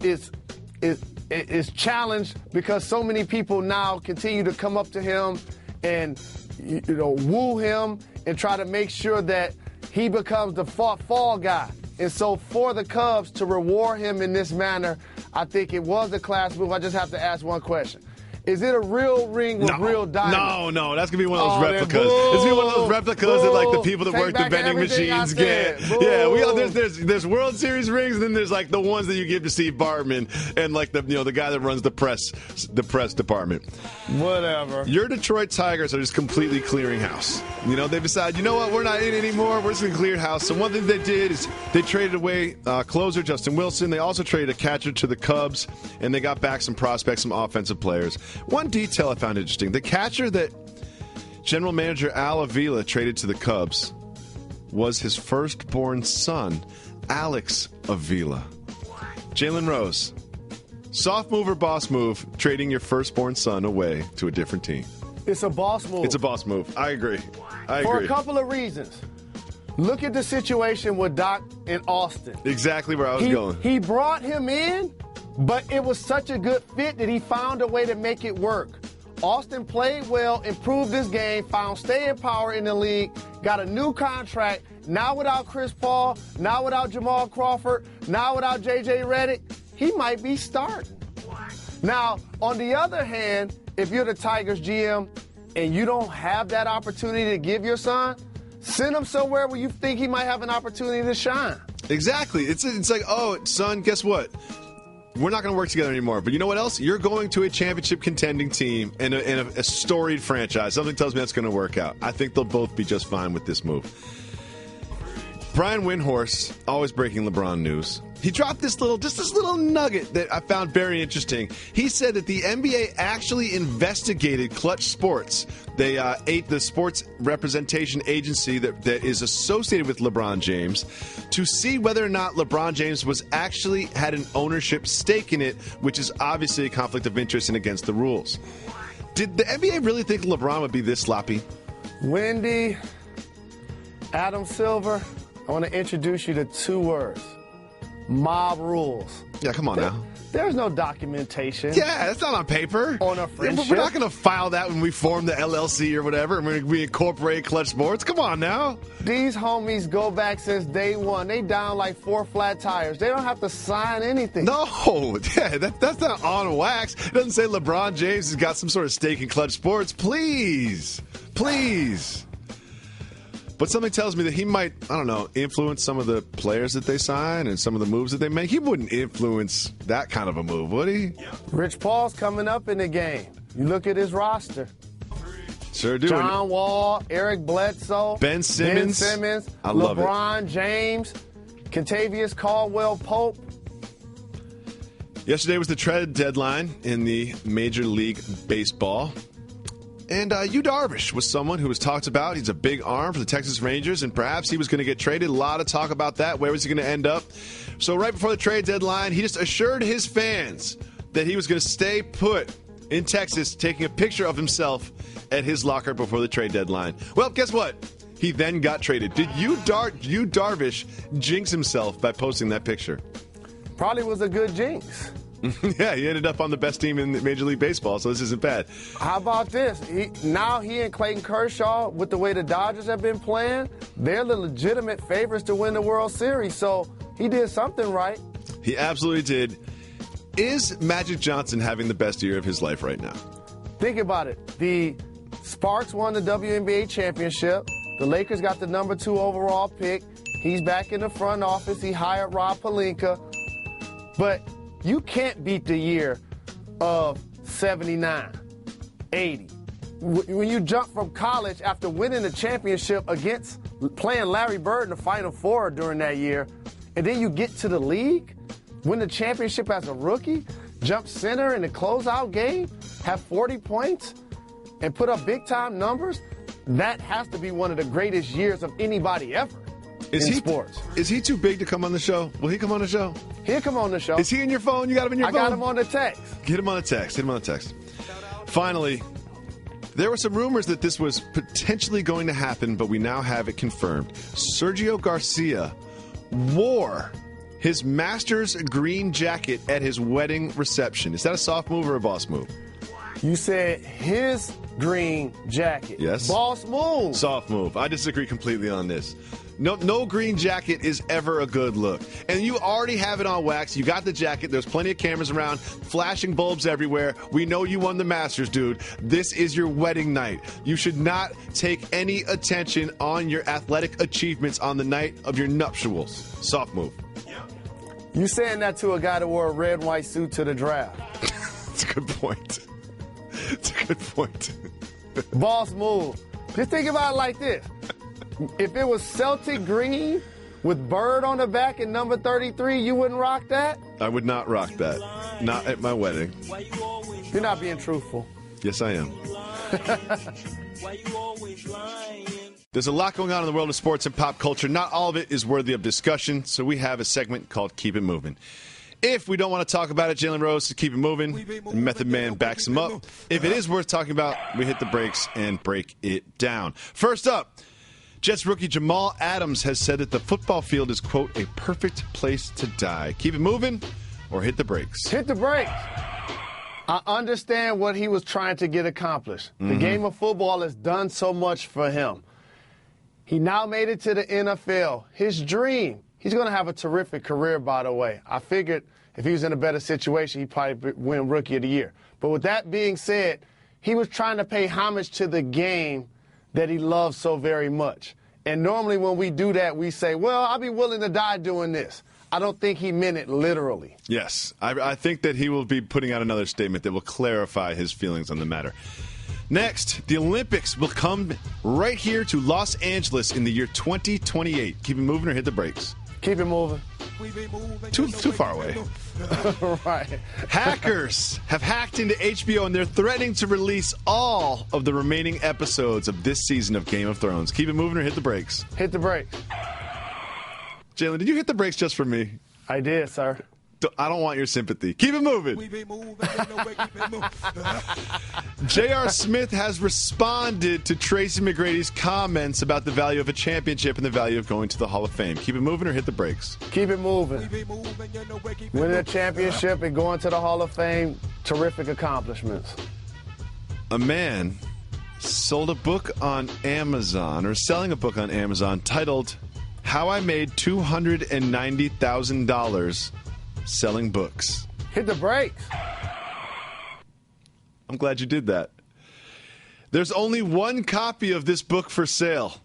is challenged because so many people now continue to come up to him and woo him and try to make sure that he becomes the fall guy. And so for the Cubs to reward him in this manner, I think it was a class move. I just have to ask one question. Is it a real ring with real diamonds? No. That's going to be one of those replicas. It's going to be one of those replicas that like the people that work the vending machines get. Yeah, there's World Series rings, and then there's like the ones that you give to Steve Bartman and like the guy that runs the press department. Whatever. Your Detroit Tigers are just completely clearing house. They've decided, you know what, we're not in anymore. We're just going to clear house. So one thing they did is they traded away closer Justin Wilson. They also traded a catcher to the Cubs, and they got back some prospects, some offensive players. One detail I found interesting, the catcher that general manager Al Avila traded to the Cubs was his firstborn son, Alex Avila. Jalen Rose, soft move or boss move, trading your firstborn son away to a different team? It's a boss move. It's a boss move. I agree. For a couple of reasons. Look at the situation with Doc in Austin. Exactly where I was going. He brought him in, but it was such a good fit that he found a way to make it work. Austin played well, improved his game, found staying power in the league, got a new contract, now without Chris Paul, now without Jamal Crawford, now without J.J. Redick, he might be starting. Now, on the other hand, if you're the Tigers GM and you don't have that opportunity to give your son, send him somewhere where you think he might have an opportunity to shine. Exactly. It's like, oh, son, guess what? We're not going to work together anymore. But you know what else? You're going to a championship contending team and a storied franchise. Something tells me that's going to work out. I think they'll both be just fine with this move. Brian Windhorst, always breaking LeBron news. He dropped this little nugget that I found very interesting. He said that the NBA actually investigated Klutch Sports. They ate the sports representation agency that is associated with LeBron James to see whether or not LeBron James was actually had an ownership stake in it, which is obviously a conflict of interest and against the rules. Did the NBA really think LeBron would be this sloppy? Wendy, Adam Silver, I want to introduce you to two words. Mob rules. Yeah, come on now. There's no documentation. Yeah, that's not on paper. On a friendship. We're not going to file that when we form the LLC or whatever, and we incorporate Klutch Sports. Come on now. These homies go back since day one. They down like 4 flat tires. They don't have to sign anything. No, yeah, that's not on wax. It doesn't say LeBron James has got some sort of stake in Klutch Sports. Please. But something tells me that he might, I don't know, influence some of the players that they sign and some of the moves that they make. He wouldn't influence that kind of a move, would he? Rich Paul's coming up in the game. You look at his roster. Sure do. John Wall, Eric Bledsoe, Ben Simmons. I love LeBron James, Kentavious Caldwell-Pope. Yesterday was the trade deadline in the Major League Baseball. And Yu Darvish was someone who was talked about. He's a big arm for the Texas Rangers, and perhaps he was going to get traded. A lot of talk about that. Where was he going to end up? So right before the trade deadline, he just assured his fans that he was going to stay put in Texas, taking a picture of himself at his locker before the trade deadline. Well, guess what? He then got traded. Did Yu Darvish jinx himself by posting that picture? Probably was a good jinx. Yeah, he ended up on the best team in Major League Baseball, so this isn't bad. How about this? Now he and Clayton Kershaw, with the way the Dodgers have been playing, they're the legitimate favorites to win the World Series, so he did something right. He absolutely did. Is Magic Johnson having the best year of his life right now? Think about it. The Sparks won the WNBA championship. The Lakers got the number 2 overall pick. He's back in the front office. He hired Rob Pelinka. But you can't beat the year of 79, 80. When you jump from college after winning the championship against playing Larry Bird in the Final Four during that year, and then you get to the league, win the championship as a rookie, jump center in the closeout game, have 40 points, and put up big-time numbers, that has to be one of the greatest years of anybody ever in sports. Is he too big to come on the show? Will he come on the show? He'll come on the show. Is he in your phone? You got him in your phone? I got him on the text. Get him on the text. Hit him on the text. Finally, there were some rumors that this was potentially going to happen, but we now have it confirmed. Sergio Garcia wore his Masters green jacket at his wedding reception. Is that a soft move or a boss move? You said his green jacket. Yes. Boss move. Soft move. I disagree completely on this. No green jacket is ever a good look. And you already have it on wax. You got the jacket. There's plenty of cameras around, flashing bulbs everywhere. We know you won the Masters, dude. This is your wedding night. You should not take any attention on your athletic achievements on the night of your nuptials. Soft move. You saying that to a guy that wore a red and white suit to the draft. It's a good point. It's a good point. Boss move. Just think about it like this. If it was Celtic green with Bird on the back and number 33, you wouldn't rock that? I would not rock that. Not at my wedding. You're not being truthful. Yes, I am. There's a lot going on in the world of sports and pop culture. Not all of it is worthy of discussion, so we have a segment called Keep It Moving. If we don't want to talk about it, Jalen Rose to keep it moving. Method Man backs him up. If it is worth talking about, we hit the brakes and break it down. First up, Jets rookie Jamal Adams has said that the football field is, quote, a perfect place to die. Keep it moving or hit the brakes. Hit the brakes. I understand what he was trying to get accomplished. The game of football has done so much for him. He now made it to the NFL. His dream. He's going to have a terrific career, by the way. I figured if he was in a better situation, he'd probably win Rookie of the Year. But with that being said, he was trying to pay homage to the game that he loves so very much. And normally when we do that, we say, well, I'll be willing to die doing this. I don't think he meant it literally. Yes. I think that he will be putting out another statement that will clarify his feelings on the matter. Next, the Olympics will come right here to Los Angeles in the year 2028. Keep it moving or hit the brakes. Keep it moving. Too far away. Right. Hackers have hacked into HBO, and they're threatening to release all of the remaining episodes of this season of Game of Thrones. Keep it moving or hit the brakes. Hit the brakes. Jalen, did you hit the brakes just for me? I did, sir. I don't want your sympathy. Keep it moving. J.R. Smith has responded to Tracy McGrady's comments about the value of a championship and the value of going to the Hall of Fame. Keep it moving or hit the brakes. Keep it moving. Winning a championship and going to the Hall of Fame, terrific accomplishments. A man sold a book on Amazon, or selling a book on Amazon, titled How I Made $290,000 Selling Books. Hit the brakes. I'm glad you did that. There's only one copy of this book for sale.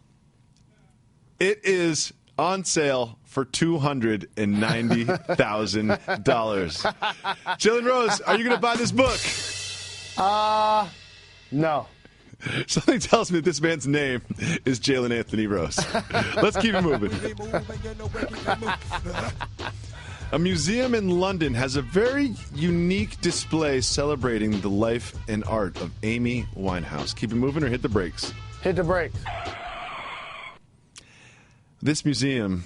It is on sale for $290,000. Jalen Rose, are you going to buy this book? No. Something tells me that this man's name is Jalen Anthony Rose. Let's keep it moving. A museum in London has a very unique display celebrating the life and art of Amy Winehouse. Keep it moving or hit the brakes? Hit the brakes. This museum,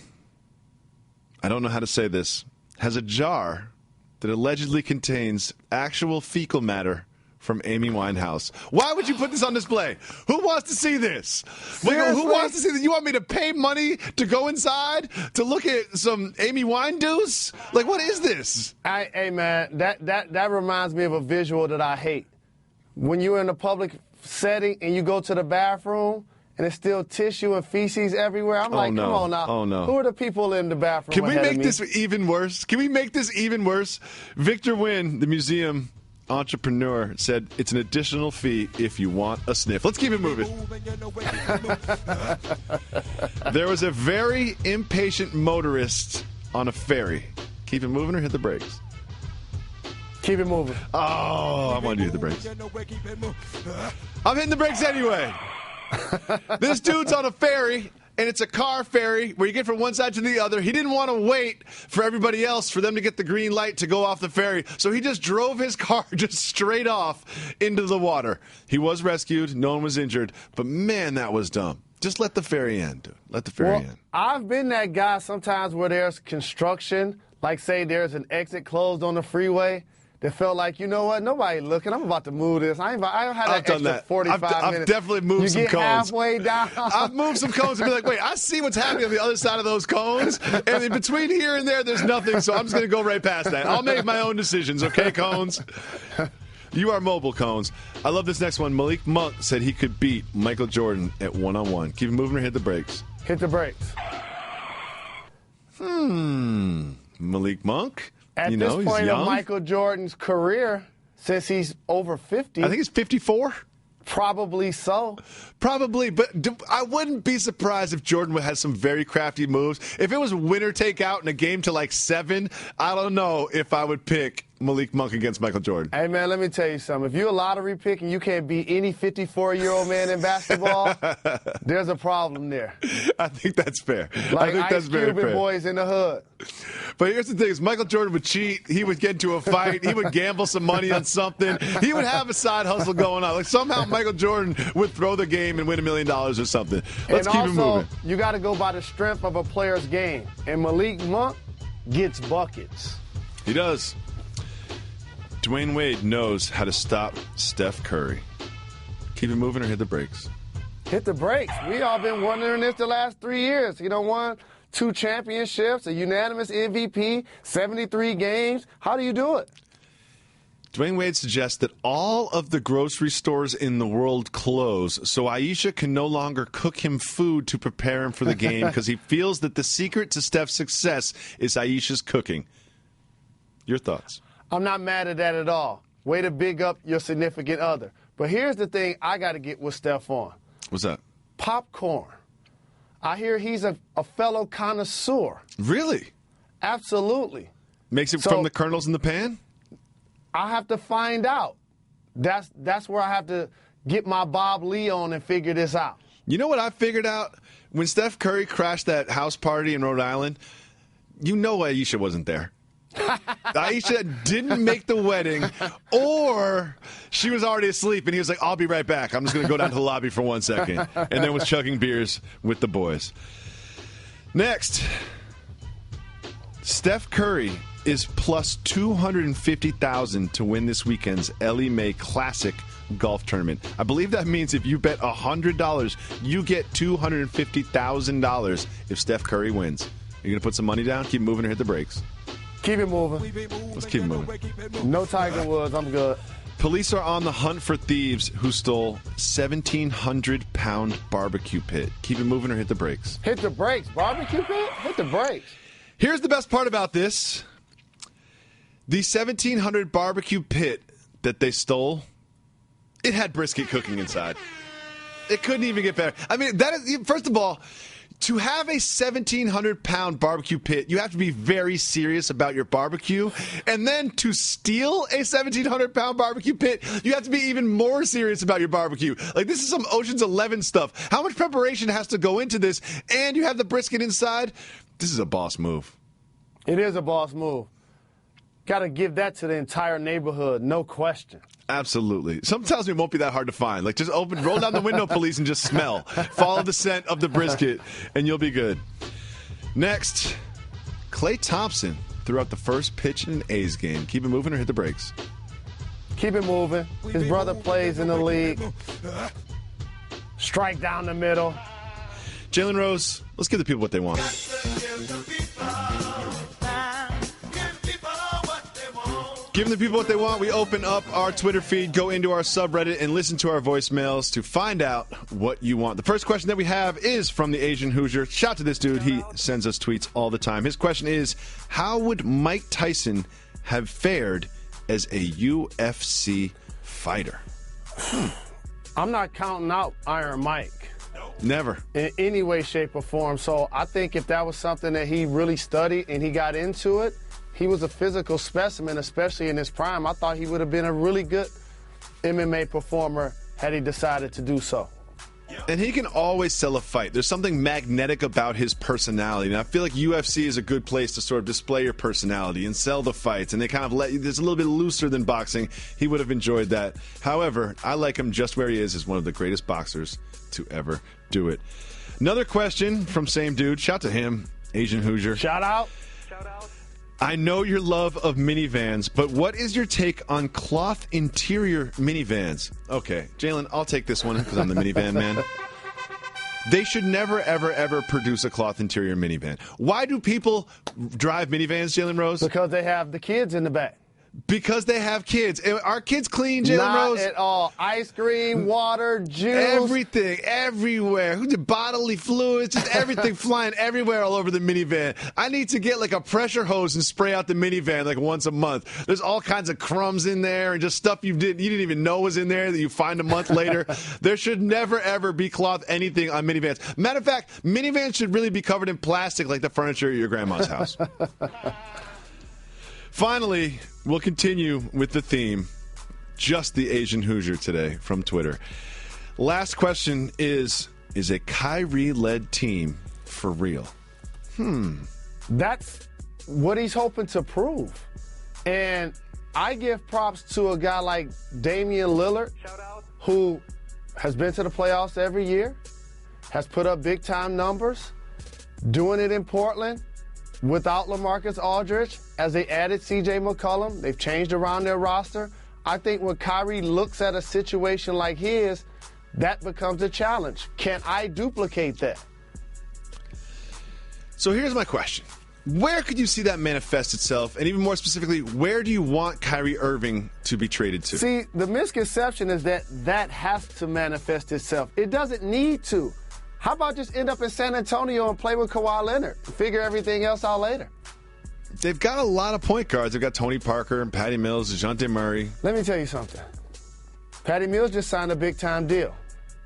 I don't know how to say this, has a jar that allegedly contains actual fecal matter from Amy Winehouse. Why would you put this on display? Who wants to see this? Wait, who wants to see this? You want me to pay money to go inside to look at some Amy Winehouse? Like, what is this? Hey, man, that reminds me of a visual that I hate. When you're in a public setting and you go to the bathroom and there's still tissue and feces everywhere, I'm like, come on now. Oh, no. Who are the people in the bathroom? Can we make this even worse? Can we make this even worse? Victor Wynn, the museum entrepreneur, said it's an additional fee if you want a sniff. Let's keep it moving. There was a very impatient motorist on a ferry. Keep it moving or hit the brakes? Keep it moving. Oh, I want to do the brakes. I'm hitting the brakes anyway. This dude's on a ferry, and it's a car ferry where you get from one side to the other. He didn't want to wait for everybody else for them to get the green light to go off the ferry, so he just drove his car just straight off into the water. He was rescued. No one was injured, but man, that was dumb. Just let the ferry end, dude. Let the ferry end. I've been that guy sometimes where there's construction, like say there's an exit closed on the freeway. That felt like, you know what, nobody looking. I'm about to move this. I don't have that extra 45 minutes. I've definitely moved some cones. You get halfway down. I've moved some cones and be like, wait, I see what's happening on the other side of those cones. And in between here and there, there's nothing, so I'm just going to go right past that. I'll make my own decisions, okay, cones? You are mobile, cones. I love this next one. Malik Monk said he could beat Michael Jordan at one-on-one. Keep it moving or hit the brakes? Hit the brakes. Malik Monk? At this point of Michael Jordan's career, since he's over 50. I think he's 54. Probably so. Probably, but I wouldn't be surprised if Jordan had some very crafty moves. If it was winner take out in a game to like 7, I don't know if I would pick Malik Monk against Michael Jordan. Hey, man, let me tell you something. If you're a lottery pick and you can't beat any 54-year-old man in basketball, there's a problem there. I think that's fair. Like I think that's very Cuban fair. Boys in the hood. But here's the thing: is Michael Jordan would cheat. He would get into a fight. He would gamble some money on something. He would have a side hustle going on. Like somehow Michael Jordan would throw the game and win $1 million or something. Let's keep it moving. You got to go by the strength of a player's game. And Malik Monk gets buckets. He does. Dwayne Wade knows how to stop Steph Curry. Keep it moving or hit the brakes? Hit the brakes. We all been wondering this the last 3 years. You know, won 2 championships, a unanimous MVP, 73 games. How do you do it? Dwayne Wade suggests that all of the grocery stores in the world close so Aisha can no longer cook him food to prepare him for the game because he feels that the secret to Steph's success is Aisha's cooking. Your thoughts? I'm not mad at that at all. Way to big up your significant other. But here's the thing I got to get with Steph on. What's that? Popcorn. I hear he's a fellow connoisseur. Really? Absolutely. Makes it from the kernels in the pan? I have to find out. That's where I have to get my Bob Lee on and figure this out. You know what I figured out? When Steph Curry crashed that house party in Rhode Island, you know Aisha wasn't there. Aisha didn't make the wedding, or she was already asleep, and he was like, I'll be right back. I'm just going to go down to the lobby for 1 second. And then was chugging beers with the boys. Next, Steph Curry is plus 250,000 to win this weekend's Ellie Mae Classic golf tournament. I believe that means if you bet $100, you get $250,000 if Steph Curry wins. You're going to put some money down? Keep moving or hit the brakes? Keep it moving. Let's keep it moving. No Tiger Woods. I'm good. Police are on the hunt for thieves who stole 1,700-pound barbecue pit. Keep it moving or hit the brakes? Hit the brakes. Barbecue pit? Hit the brakes. Here's the best part about this. The 1,700 barbecue pit that they stole, it had brisket cooking inside. It couldn't even get better. I mean, that is, first of all, to have a 1,700-pound barbecue pit, you have to be very serious about your barbecue. And then to steal a 1,700-pound barbecue pit, you have to be even more serious about your barbecue. Like, this is some Ocean's 11 stuff. How much preparation has to go into this? And you have the brisket inside? This is a boss move. It is a boss move. Got to give that to the entire neighborhood, no question. Absolutely. Sometimes it won't be that hard to find. Like, just roll down the window, police, and just smell. Follow the scent of the brisket, and you'll be good. Next, Klay Thompson threw out the first pitch in an A's game. Keep it moving or hit the brakes? Keep it moving. His brother plays in the league. Strike down the middle. Jalen Rose, let's give the people what they want. Giving the people what they want, we open up our Twitter feed, go into our subreddit, and listen to our voicemails to find out what you want. The first question that we have is from the Asian Hoosier. Shout out to this dude. He sends us tweets all the time. His question is, how would Mike Tyson have fared as a UFC fighter? I'm not counting out Iron Mike. Never. In any way, shape, or form. So I think if that was something that he really studied and he got into it, he was a physical specimen, especially in his prime. I thought he would have been a really good MMA performer had he decided to do so. And he can always sell a fight. There's something magnetic about his personality. And I feel like UFC is a good place to sort of display your personality and sell the fights. And they kind of it's a little bit looser than boxing. He would have enjoyed that. However, I like him just where he is as one of the greatest boxers to ever do it. Another question from same dude. Shout to him, Asian Hoosier. Shout out. I know your love of minivans, but what is your take on cloth interior minivans? Okay, Jalen, I'll take this one because I'm the minivan man. They should never, ever, ever produce a cloth interior minivan. Why do people drive minivans, Jalen Rose? Because they have the kids in the back. Because they have kids. Are kids clean, Jalen Rose? Not at all. Ice cream, water, juice. Everything, everywhere. Bodily fluids, just everything flying everywhere all over the minivan. I need to get like a pressure hose and spray out the minivan like once a month. There's all kinds of crumbs in there and just stuff you didn't even know was in there that you find a month later. There should never, ever be cloth anything on minivans. Matter of fact, minivans should really be covered in plastic like the furniture at your grandma's house. Finally, we'll continue with the theme, just the Asian Hoosier today from Twitter. Last question is a Kyrie-led team for real? That's what he's hoping to prove. And I give props to a guy like Damian Lillard, who has been to the playoffs every year, has put up big-time numbers, doing it in Portland, without LaMarcus Aldridge, as they added C.J. McCollum, they've changed around their roster. I think when Kyrie looks at a situation like his, that becomes a challenge. Can I duplicate that? So here's my question. Where could you see that manifest itself? And even more specifically, where do you want Kyrie Irving to be traded to? See, the misconception is that that has to manifest itself. It doesn't need to. How about just end up in San Antonio and play with Kawhi Leonard? Figure everything else out later. They've got a lot of point guards. They've got Tony Parker and Patty Mills, DeJounte Murray. Let me tell you something. Patty Mills just signed a big-time deal.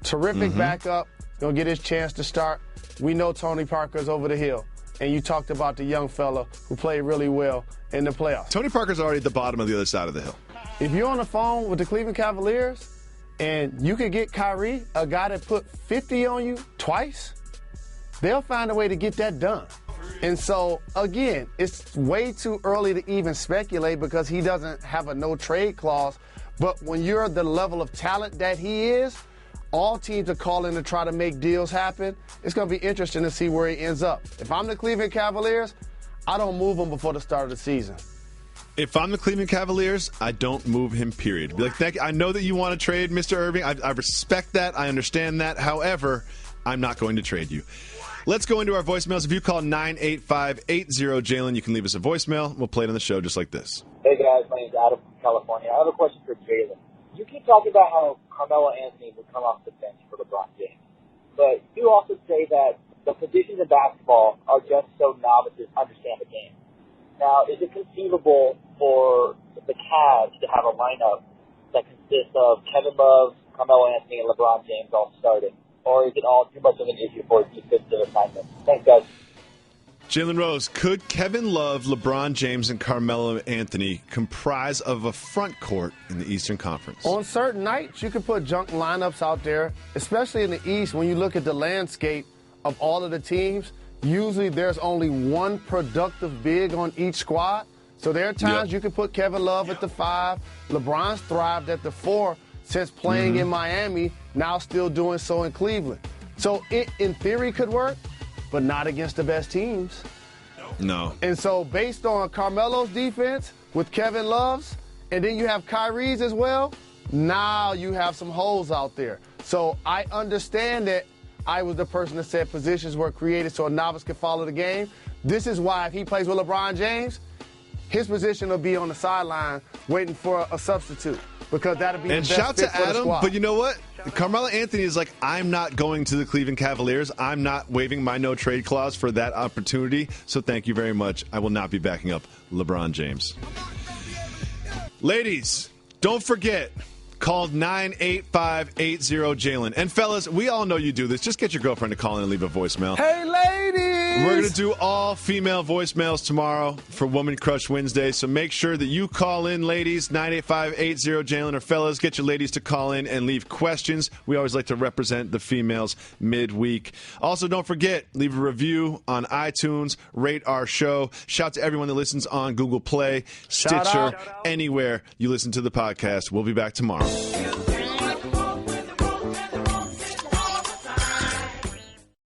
Terrific backup. Going to get his chance to start. We know Tony Parker's over the hill. And you talked about the young fella who played really well in the playoffs. Tony Parker's already at the bottom of the other side of the hill. If you're on the phone with the Cleveland Cavaliers and you could get Kyrie, a guy that put 50 on you twice, they'll find a way to get that done. And so, again, it's way too early to even speculate because he doesn't have a no-trade clause. But when you're the level of talent that he is, all teams are calling to try to make deals happen. It's going to be interesting to see where he ends up. If I'm the Cleveland Cavaliers, I don't move him before the start of the season. If I'm the Cleveland Cavaliers, I don't move him, period. Be like, thank you. I know that you want to trade Mr. Irving. I respect that. I understand that. However, I'm not going to trade you. Let's go into our voicemails. If you call 98580 Jalen, you can leave us a voicemail. We'll play it on the show just like this. Hey, guys. My name's Adam from California. I have a question for Jalen. You keep talking about how Carmelo Anthony would come off the bench for LeBron James. But you also say that the positions in basketball are just so novices understand the game. Now, is it conceivable for the Cavs to have a lineup that consists of Kevin Love, Carmelo Anthony, and LeBron James all starting? Or is it all too much of an issue for defensive assignments? Thanks, guys. Jalen Rose, could Kevin Love, LeBron James, and Carmelo Anthony comprise of a front court in the Eastern Conference? On certain nights, you can put junk lineups out there, especially in the East. When you look at the landscape of all of the teams, usually there's only one productive big on each squad. So there are times you can put Kevin Love at the 5. LeBron's thrived at the 4 since playing in Miami, now still doing so in Cleveland. So it, in theory, could work, but not against the best teams. No. And so based on Carmelo's defense with Kevin Love's, and then you have Kyrie's as well, now you have some holes out there. So I understand that I was the person that said positions were created so a novice could follow the game. This is why if he plays with LeBron James, his position will be on the sideline waiting for a substitute, because that'll be the best shout fit to for the Adam, squad. but you know what? Carmelo Anthony is like, I'm not going to the Cleveland Cavaliers. I'm not waiving my no-trade clause for that opportunity, so thank you very much. I will not be backing up LeBron James. Ladies, don't forget, call 985-80-JALEN. And fellas, we all know you do this. Just get your girlfriend to call in and leave a voicemail. Hey, ladies! We're going to do all female voicemails tomorrow for Woman Crush Wednesday, so make sure that you call in, ladies, 985-80-JALEN, or fellas, get your ladies to call in and leave questions. We always like to represent the females midweek. Also, don't forget, leave a review on iTunes, rate our show. Shout to everyone that listens on Google Play, Stitcher, anywhere you listen to the podcast. We'll be back tomorrow.